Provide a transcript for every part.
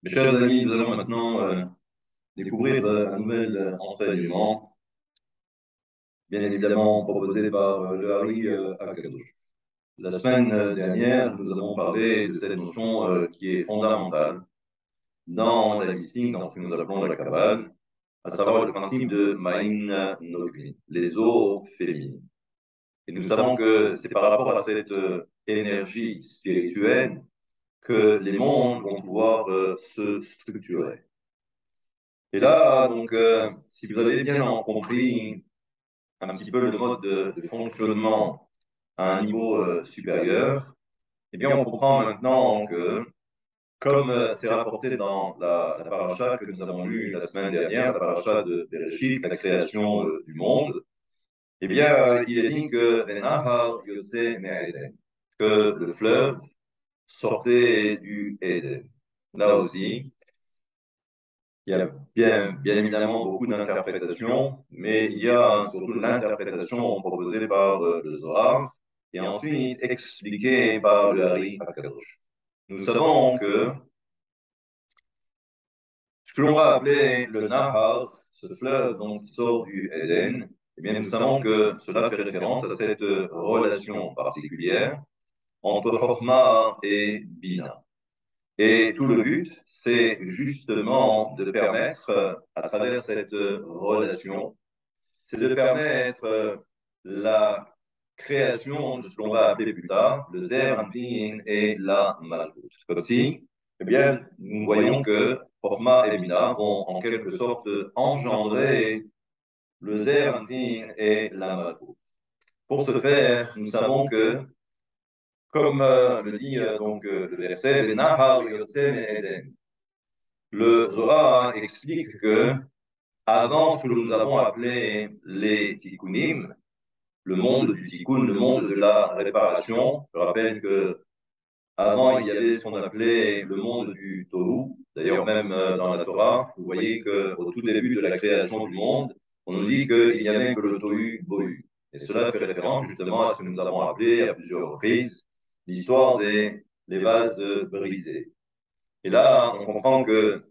Mes chers amis, nous allons maintenant découvrir un nouvel enseignement, bien évidemment proposé par le Hari Akadosh. La semaine dernière, nous avons parlé de cette notion qui est fondamentale dans la mystique, dans ce que nous appelons la Kabbale, à savoir le principe de Ma'in Nogvin, les eaux féminines. Et nous savons que c'est par rapport à cette énergie spirituelle que les mondes vont pouvoir se structurer. Et là, donc, si vous avez bien compris un petit peu le mode de fonctionnement à un niveau supérieur, eh bien, on comprend maintenant que, comme c'est rapporté dans la paracha que nous avons lue la semaine dernière, la paracha de Bereshit, la création du monde, eh bien, il est dit que Venahar Yosef Me'eden, que le fleuve sortait du Éden. Là aussi, il y a bien évidemment beaucoup d'interprétations, mais il y a surtout l'interprétation proposée par le Zohar et ensuite expliquée par le Hari Akadosh. Nous savons que ce que l'on va appeler le Nahar, ce fleuve donc, qui sort du Éden, eh bien, nous savons que cela fait référence à cette relation particulière entre Chokhmah et Bina. Et tout le but, c'est justement de permettre, à travers cette relation, c'est de permettre la création de ce qu'on va appeler plus tard le Zer Anpin et la Malchut. Comme si, eh bien, nous voyons que Chokma et Bina vont en quelque sorte engendrer le Zer Anpin et la Malchut. Pour ce faire, nous savons que, comme le dit le verset, Benahar Yosem Eden, le Zohar explique que avant ce que nous avons appelé les tikkunim, le monde du tikkun, le monde de la réparation, je rappelle que avant il y avait ce qu'on appelait le monde du tohu. D'ailleurs, même dans la Torah, vous voyez qu'au tout début de la création du monde, on nous dit qu'il n'y avait que le tohu bohu. Et cela fait référence justement à ce que nous avons appelé à plusieurs reprises l'histoire des vases brisés. Et là, on comprend que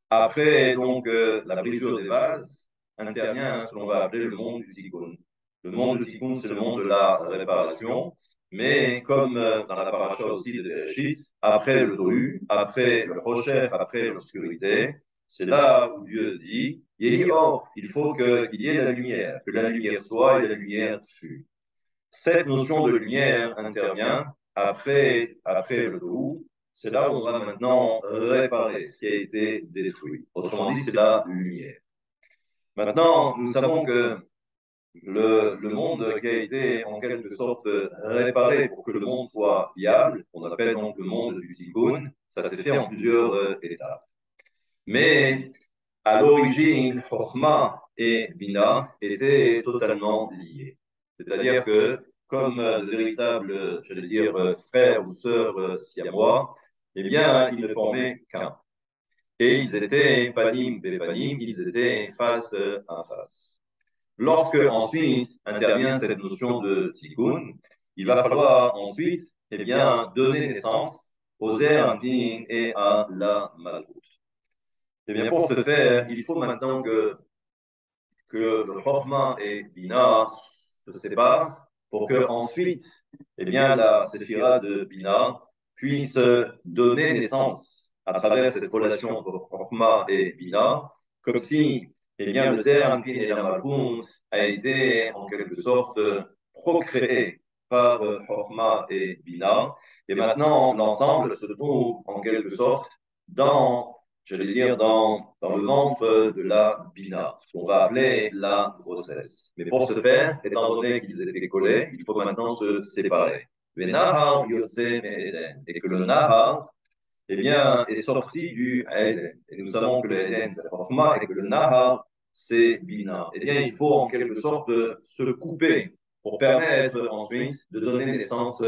après donc la brisure des vases, intervient ce qu'on va appeler le monde du tikkun. Le monde du tikkun, c'est le monde de la réparation, mais comme dans la paracha aussi de Bereshit, après le tohu, après le rocher, après l'obscurité, c'est là où Dieu dit, Yehi or, il faut qu'il y ait la lumière, que la lumière soit et la lumière fut. Cette notion de lumière intervient après le tohu. C'est là où on va maintenant réparer ce qui a été détruit. Autrement dit, c'est la lumière. Maintenant, nous savons que le monde qui a été en quelque sorte réparé pour que le monde soit viable, qu'on appelle donc le monde du tikkun, ça s'est fait en plusieurs étapes. Mais à l'origine, Chokhmah et Bina étaient totalement liés. C'est-à-dire que, comme de véritables, j'allais dire, frères ou sœurs siamois, eh bien, ils ne formaient qu'un. Et ils étaient panim bepanim, ils étaient face à face. Lorsque ensuite intervient cette notion de tikkun, il va falloir ensuite, eh bien, donner naissance aux Zer et à la malroute. Eh bien, pour ce faire, il faut maintenant que le Chokhmah et Bina se séparent pour que ensuite, eh bien, la Séphira de Bina puisse donner naissance à travers cette relation entre Chokhmah et Bina, comme si, eh bien, le Zer Anpin et la Malkout a été en quelque sorte procréé par Chokhmah et Bina, et maintenant l'ensemble se trouve en quelque sorte dans j'allais dire, dans le ventre de la bina, ce qu'on va appeler la grossesse. Mais pour ce faire, étant donné qu'ils étaient collés, il faut maintenant se séparer. Le Nahar Yosem Eden, et que le Nahar, eh bien, est sorti du Eden. Et nous savons que le Eden, c'est la Chokhmah, et que le Nahar, c'est Bina. Eh bien, il faut en quelque sorte se couper pour permettre ensuite de donner naissance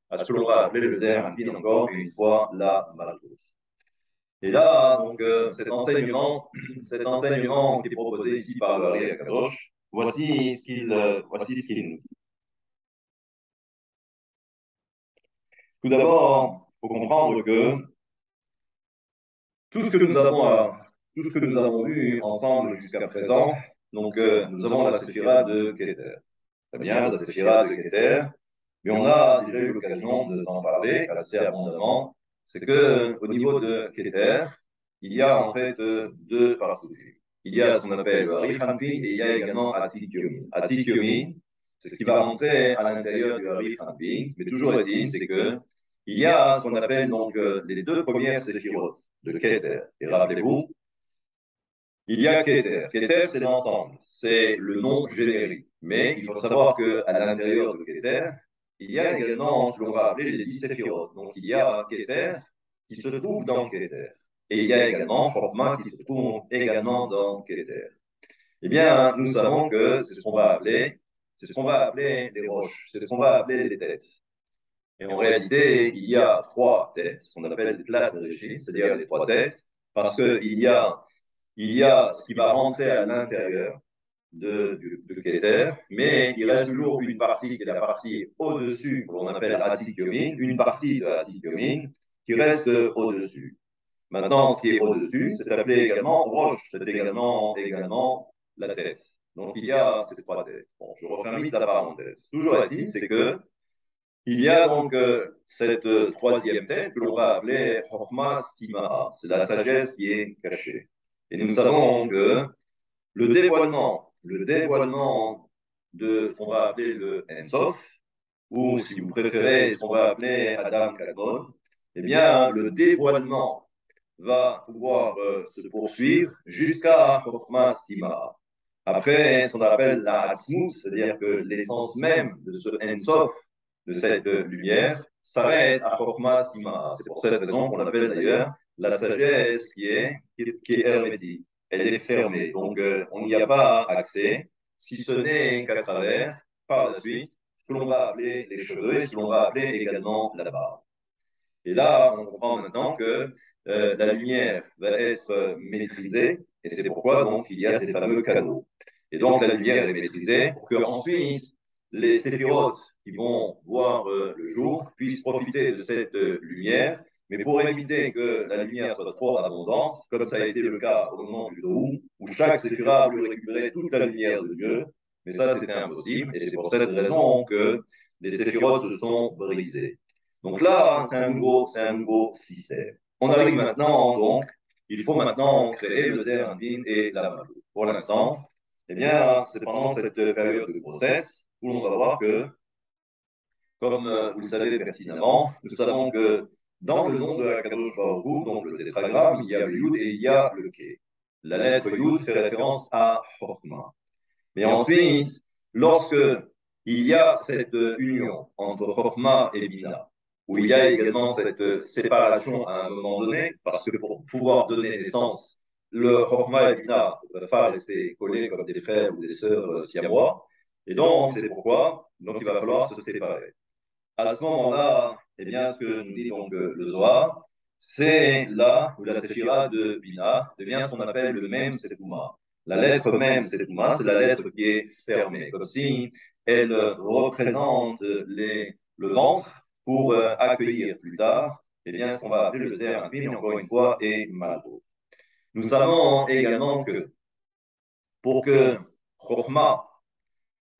à ce que l'on va appeler le Zer Anpin encore une fois la Malchut. Et là, donc, cet enseignement qui est proposé ici par le Hari Akadosh, voici ce qu'il nous dit. Tout d'abord, il faut comprendre que Tout ce que nous avons, tout ce que nous avons vu ensemble jusqu'à présent, donc nous avons la séphira de Keter. Très bien, la séphira de Keter, mais on a déjà eu l'occasion d'en parler assez abondamment. C'est que au niveau de Keter, il y a en fait deux parties. Il y a ce qu'on appelle Richanpi et il y a également Atik Yomi. Atik Yomi, c'est ce qui va rentrer à l'intérieur du Richanpi, mais toujours est-il, c'est que il y a ce qu'on appelle donc les deux premières séphirotes de Keter. Et rappelez-vous, il y a Keter. Keter, c'est l'ensemble, c'est le nom générique. Mais il faut savoir qu'à l'intérieur de Keter, il y a également ce que l'on va appeler les 10 séphirotes. Donc il y a Keter qui se trouve dans Keter. Et il y a également Chorma qui se trouve également dans Keter. Eh bien, nous savons que c'est ce qu'on va appeler les roches, c'est ce qu'on va appeler les têtes. Et en réalité, il y a trois têtes, ce qu'on appelle les tlat c'est-à-dire les trois têtes, parce il y a ce qui va rentrer à l'intérieur de Keter, mais il reste toujours une partie qui est la partie au-dessus, que l'on appelle Atik Yomin, une partie de Atik Yomin qui reste au-dessus. Maintenant, ce qui est au-dessus, c'est appelé également roche, c'est également la tête. Donc il y a ces trois têtes. Bon, je referme vite la parenthèse. Toujours est-il, c'est que il y a donc cette troisième tête que l'on va appeler Chokhmah Stima'a. C'est la sagesse qui est cachée. Et nous savons que le dévoilement de ce qu'on va appeler le Ensof, ou si vous préférez ce qu'on va appeler Adam Kadmon, eh bien, le dévoilement va pouvoir se poursuivre jusqu'à Chokhmah Stima'a. Après, ce qu'on appelle la Hatzmut, c'est-à-dire que l'essence même de ce Ensof, de cette lumière, s'arrête à Chokhmah Stima'a. C'est pour cette raison qu'on l'appelle d'ailleurs la sagesse qui est hermétique. Elle est fermée, donc on n'y a pas accès, si ce n'est qu'à travers, par la suite, ce que l'on va appeler les cheveux et ce que l'on va appeler également la barbe. Et là, on comprend maintenant que la lumière va être maîtrisée, et c'est pourquoi donc il y a ces fameux canaux. Et donc la lumière est maîtrisée pour que ensuite les séphirotes qui vont voir le jour puissent profiter de cette lumière, mais pour éviter que la lumière soit trop abondante, comme ça a été le cas au moment du Dohou, où chaque séphira a voulu récupérer toute la lumière de Dieu, mais ça c'était impossible, et c'est pour cette raison que les séphirotes se sont brisés. Donc là, c'est un nouveau système. On arrive maintenant, donc, il faut maintenant créer le Zerandin et la Malou. Pour l'instant, eh bien, c'est pendant cette période de grossesse où l'on va voir que, comme vous le savez pertinemment, nous savons que dans le nom de la Kadosh Baruch Hu, donc le tétragramme, il y a le Yud et il y a le Ke. La lettre Yud fait référence à Chokhmah. Mais ensuite, lorsque il y a cette union entre Chokhmah et Bina, où il y a également cette séparation à un moment donné, parce que pour pouvoir donner naissance, le Chokhmah et Bina ne peuvent pas rester collés comme des frères ou des sœurs siamois, et donc c'est pourquoi donc il va falloir se séparer. À ce moment-là, eh bien, ce que nous dit donc le Zohar, c'est là où la séphira de Bina devient ce qu'on appelle le même Setouma. La lettre même Setouma, c'est la lettre qui est fermée, comme si elle représente le ventre pour accueillir plus tard eh bien, ce qu'on va appeler le Zéranpin, encore une fois, et Malvo. Nous savons également que pour que Chokhmah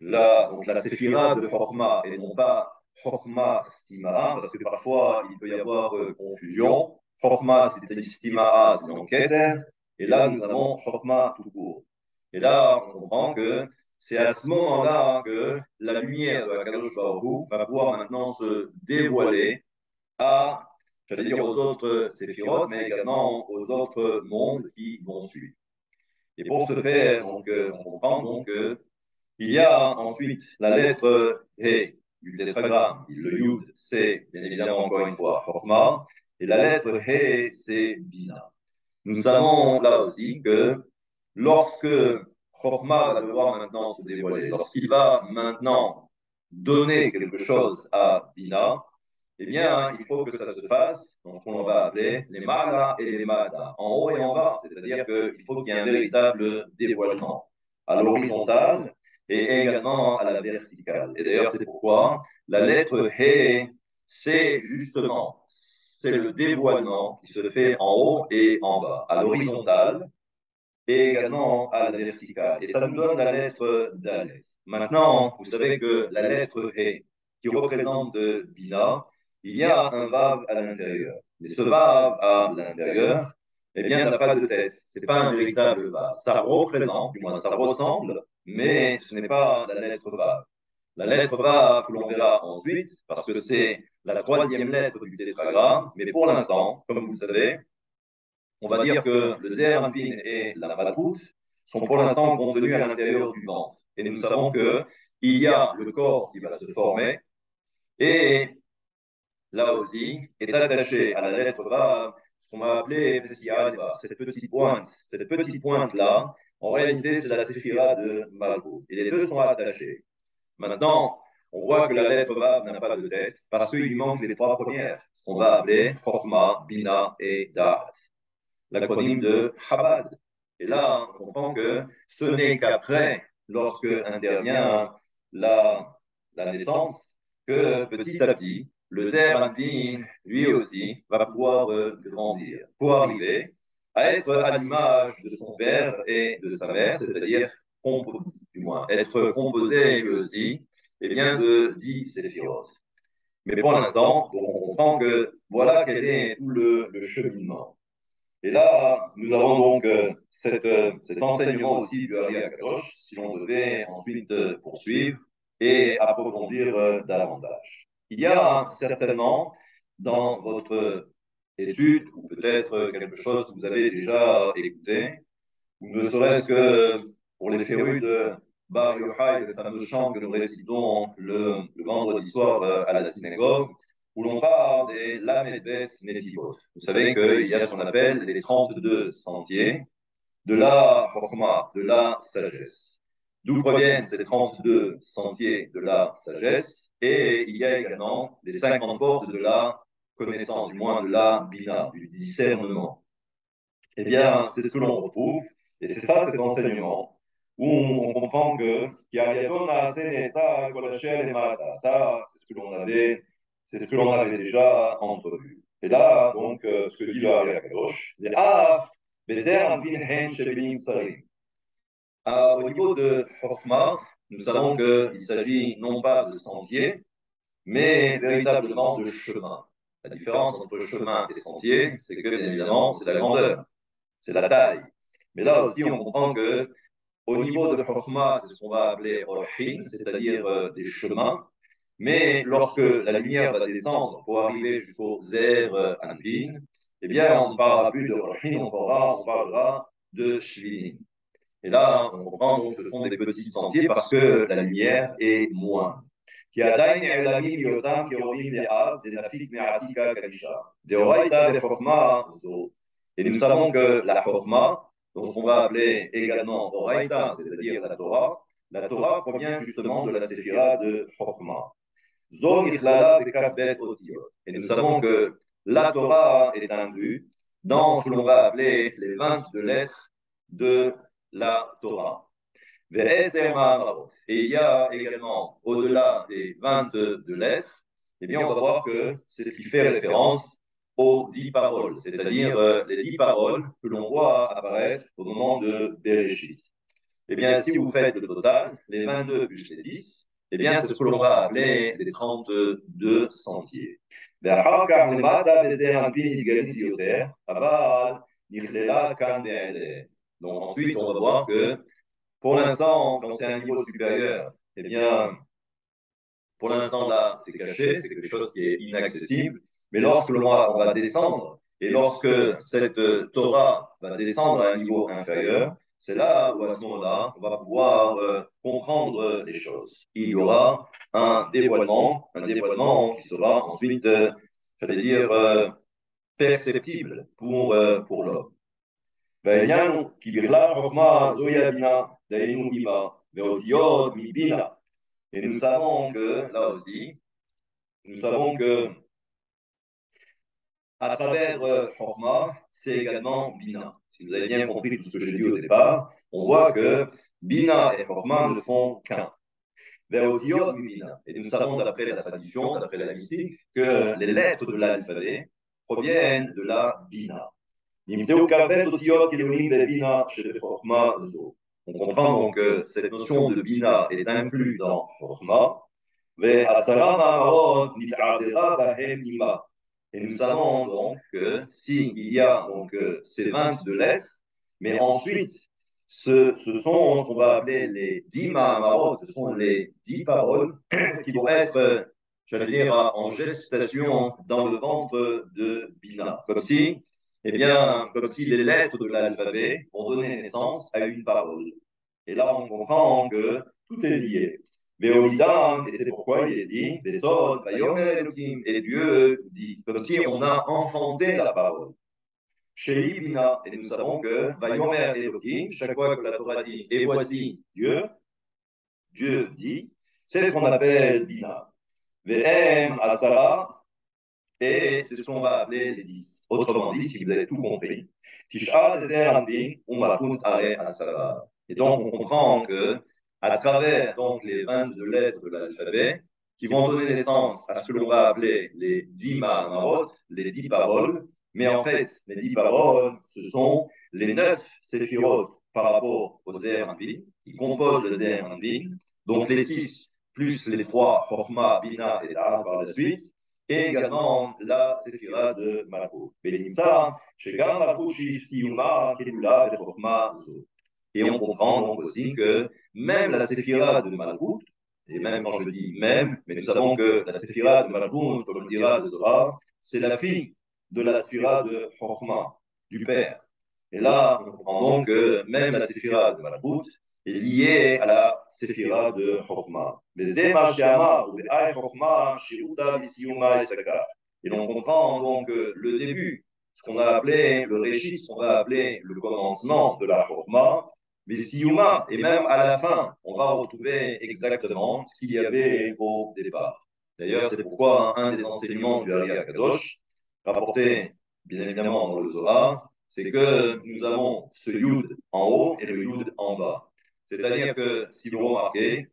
donc la séphira de Chorma et non pas Chorma Stimaa, parce que parfois il peut y avoir confusion. Chorma, c'est Stimaa, c'est en Keter, et là nous avons Chorma tout court. Et là, on comprend que c'est à ce moment-là que la lumière de la Kadosh Baruch Hu va pouvoir maintenant se dévoiler à, j'allais dire aux autres séphirotes, mais également aux autres mondes qui vont suivre. Et pour ce faire, donc, on comprend donc que il y a ensuite la lettre He du tétragramme. Le Yud, c'est bien évidemment encore une fois Chokmah. Et la lettre He, c'est Bina. Nous savons là aussi que lorsque Chokmah va devoir maintenant se dévoiler, lorsqu'il va maintenant donner quelque chose à Bina, eh bien, il faut que ça se fasse dans ce qu'on va appeler les Mala et les Mada, en haut et en bas. C'est-à-dire qu'il faut qu'il y ait un véritable dévoilement à l'horizontale et également à la verticale. Et d'ailleurs, c'est pourquoi la lettre He, c'est justement c'est le dévoilement qui se fait en haut et en bas, à l'horizontale et également à la verticale. Et ça nous donne la lettre Dalet. Maintenant, vous savez que la lettre He, qui représente Bina, il y a un Vav à l'intérieur. Mais ce Vav à l'intérieur, eh bien, n'a pas de tête. Ce n'est pas un véritable Vav. Ça représente, du moins ça ressemble, mais ce n'est pas la lettre Vav. La lettre Vav que l'on verra ensuite, parce que c'est la troisième lettre du tétragramme, mais pour l'instant, comme vous le savez, on va dire que le Zéranpin et la Malchut sont pour l'instant contenus à l'intérieur du ventre. Et nous savons qu'il y a le corps qui va se former, et là aussi est attaché à la lettre Vav ce qu'on va appeler Messialva, cette petite pointe-là, en réalité, c'est la séphira de Malchut. Et les deux sont attachés. Maintenant, on voit que la lettre Vav n'a pas de tête parce qu'il lui manque les trois premières, ce qu'on va appeler Chorma, Bina et Da'at, l'acronyme de Chabad. Et là, on comprend que ce n'est qu'après, lorsque intervient la naissance, que petit à petit, le Zer Anpin, lui aussi, va pouvoir grandir pour arriver à être à l'image de son père et de sa mère, c'est-à-dire, du moins, être composé lui aussi, eh bien, de 10 séphirotes. Mais pour l'instant, on comprend que voilà quel est tout le cheminement. Et là, nous avons donc cet enseignement aussi du Ari Akadosh, si l'on devait ensuite poursuivre et approfondir davantage. Il y a certainement dans votre étude, ou peut-être quelque chose que vous avez déjà écouté, ou ne serait-ce que pour les férus de Bar Yochai, le fameux chant que nous récitons le vendredi soir à la synagogue, où l'on parle des Lamedbet Netivot. Vous savez qu'il y a ce qu'on appelle les 32 sentiers de la Chorma, de la sagesse. D'où proviennent ces 32 sentiers de la sagesse? Et il y a également les 50 portes de la connaissance, du moins de la Bina, du discernement. Eh bien, c'est ce que l'on retrouve, et c'est ça cet enseignement, où on comprend que ça, c'est ce que l'on avait déjà entrevu. Et là, donc, ce que dit le Hari Akadosh, c'est au niveau de Chokhmah, nous savons qu'il s'agit non pas de sentier, mais véritablement de chemin. La différence entre chemin et sentier, c'est que, bien évidemment, c'est la grandeur, c'est la taille. Mais là aussi, on comprend que au niveau de Chokhmah, c'est ce qu'on va appeler Orhin, c'est-à-dire des chemins. Mais lorsque la lumière va descendre pour arriver jusqu'au Zer Anpin, eh bien, on ne parlera plus de Orhin, on parlera de Shvilin. Et là, on comprend que ce sont des petits sentiers parce que la lumière est moindre. כי עדיין נעלמים מהיותם כהורים לאב דנפיק מעתיקה קדישה. דאורייתא בחוכמה זו. Et nous savons que la Chorma, donc on va appeler également Oraita, c'est-à-dire la Torah provient justement de la séphira de Chorma. Zon ichlala bekafbet otiyot. Et nous savons que la Torah est inclue dans ce que l'on va appeler les 22 lettres de la Torah. Et il y a également, au-delà des 22 lettres, eh bien, on va voir que c'est ce qui fait référence aux 10 paroles, c'est-à-dire les 10 paroles que l'on voit apparaître au moment de Bereshit. Eh bien, si vous faites le total, les 22 plus les 10, eh bien, c'est ce que l'on va appeler les 32 sentiers. Donc ensuite, on va voir que pour l'instant, quand c'est un niveau supérieur, eh bien, pour l'instant, là, c'est caché, c'est quelque chose qui est inaccessible. Mais lorsque on va descendre, et lorsque cette Torah va descendre à un niveau inférieur, c'est là où, à ce moment-là, on va pouvoir comprendre les choses. Il y aura un dévoilement qui sera ensuite, j'allais dire, perceptible pour l'homme. והעניין כי בכלל חוכמה זוהי הבינה, דהיינו אימה, ואותיות מבינה. Et nous savons que, là aussi, nous savons que à travers Chorma, c'est également Bina. Si vous avez bien compris tout ce que j'ai dit au départ, on voit que Bina et Chorma ne font qu'un. Et nous savons d'après la tradition, d'après la mystique, que les lettres de l'alphabet proviennent de la Bina. נמצאו כ"ב אותיות כלולים בבינה שבחוכמה זו. On comprend donc que cette notion de Bina est inclue dans Chokhmah. ועשרה מאמרות נתערערה בהם עימה. Et nous savons donc que s'il y a donc ces 22 lettres, mais ensuite ce sont ce qu'on va appeler les 10 mahamarot, ce sont les 10 paroles qui vont être, j'allais dire, en gestation dans le ventre de Bina. Comme si, eh bien, comme si les lettres de l'alphabet ont donné naissance à une parole. Et là, on comprend que tout est lié. Veolidam, et c'est pourquoi il est dit, Besod, Vayomer Elohim, et Dieu dit, comme si on a enfanté la parole. Chez Bina, et nous savons que Vayomer Elohim, chaque fois que la Torah dit, et voici Dieu, Dieu dit, c'est ce qu'on appelle Bina. Ve'em Asara, et c'est ce qu'on va appeler les 10. Autrement dit, si vous avez tout compris, Tisha Tezerantin, Umakut Are Asara. Et donc, on comprend que à travers donc, les 22 lettres de l'alphabet, qui vont donner naissance à ce que l'on va appeler les 10 mahamarot, les 10 paroles, mais en fait, les 10 paroles, ce sont les 9 séphirot par rapport au Zer Anpin, qui composent le Zer Anpin, donc les 6 plus les 3, Chokhmah, Bina et Da'at par la suite, et également la séphira de Malchut. Benimsa, Shegam Malchut Shiyuma, Kedula, Chokhmah, Zo. Et on comprend donc aussi que même la séphira de Malchut, et même quand je dis même, mais nous savons que la séphira de Malchut, comme le dira le Zohar, c'est la fille de la séphira de Chokhmah, du père. Et là, on comprend donc que même la séphira de Malchut est liée à la séphira de Chokhmah. Mais Zema Shama ou Be'ay Chokhmah, Shiuta Visiyuma Estaka. Et l'on comprend donc le début, ce qu'on a appelé le réchit, ce qu'on va appeler le commencement de la Chokhmah, mais Siyuma, et même à la fin, on va retrouver exactement ce qu'il y avait au départ. D'ailleurs, c'est pourquoi un des enseignements du Hari Akadosh, rapporté bien évidemment dans le Zohar, c'est que nous avons ce Yud en haut et le Yud en bas. C'est-à-dire que, si vous remarquez,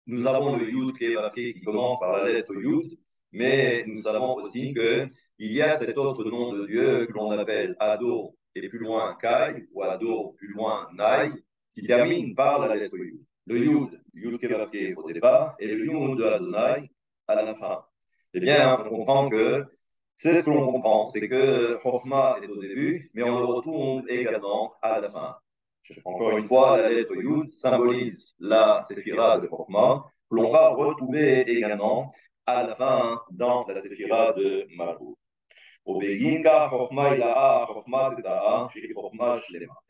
nous avons le Yud qui est marqué, qui commence par la lettre Yud, mais nous savons aussi qu'il y a cet autre nom de Dieu que l'on appelle Ado et plus loin Kai, ou Ado plus loin Nai, qui termine par la lettre Yud. Le Yud qui est marqué au départ, et le Yud de Adonai à la fin. Eh bien, on comprend que c'est ce que l'on comprend, c'est que Chokhmah est au début, mais on le retrouve également à la fin. Encore une fois, la lettre Yud symbolise la séphira de Chokhmah, que l'on va retrouver également à la fin dans la séphira de Malchut. Et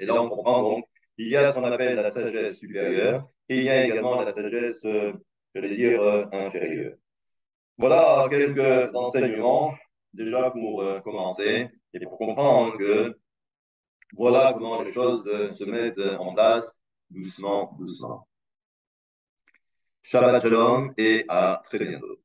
là, on comprend donc qu'il y a ce qu'on appelle la sagesse supérieure et il y a également la sagesse, j'allais dire, inférieure. Voilà quelques enseignements déjà pour commencer et pour comprendre que voilà comment les choses se mettent en place doucement, doucement. Shabbat Shalom et à très bientôt.